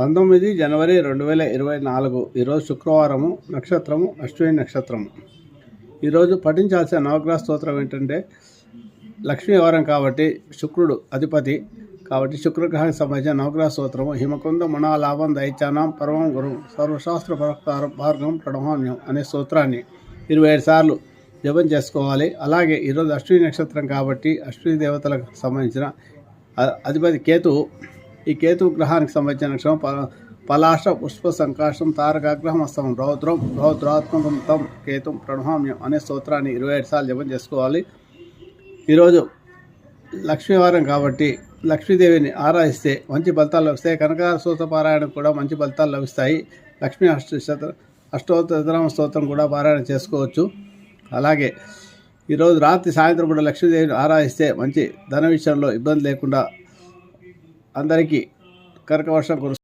19 జనవరి 2024 ఈరోజు శుక్రవారము. నక్షత్రము అశ్విని నక్షత్రము. ఈరోజు పఠించాల్సిన నవగ్రహ స్తోత్రం ఏంటంటే లక్ష్మీవారం కాబట్టి శుక్రుడు అధిపతి కాబట్టి శుక్రగ్రహానికి సంబంధించిన నవగ్రహ స్తోత్రము హిమకుంద మణాలాభం దైత్యానాం పరమం గురు సర్వశాస్త్ర ప్రకారం భార్గం ప్రణహామ్యం అనే స్తోత్రాన్ని 27 సార్లు జపం చేసుకోవాలి. అలాగే ఈరోజు అశ్విని నక్షత్రం కాబట్టి అశ్విని దేవతలకు సంబంధించిన అధిపతి కేతువు. ఈ కేతు గ్రహానికి సంబంధించిన నక్షత్రం పలాశ పుష్ప సంకాశం తారకాగ్రహం అస్తం రౌద్రం రౌద్రాత్మకం తం కేతుం ప్రణహామ్యం అనే స్తోత్రాన్ని 27 సార్లు జపం చేసుకోవాలి. ఈరోజు లక్ష్మీవారం కాబట్టి లక్ష్మీదేవిని ఆరాధిస్తే మంచి ఫలితాలు లభిస్తాయి. కనకార స్తోత్ర పారాయణకు కూడా మంచి ఫలితాలు లభిస్తాయి. లక్ష్మీ అష్టోత్తర స్తోత్రం కూడా పారాయణ చేసుకోవచ్చు. అలాగే ఈరోజు రాత్రి సాయంత్రం కూడా లక్ష్మీదేవిని ఆరాధిస్తే మంచి ధన విషయంలో ఇబ్బంది లేకుండా అందరికీ కనకవర్షం కురుస్తుంది.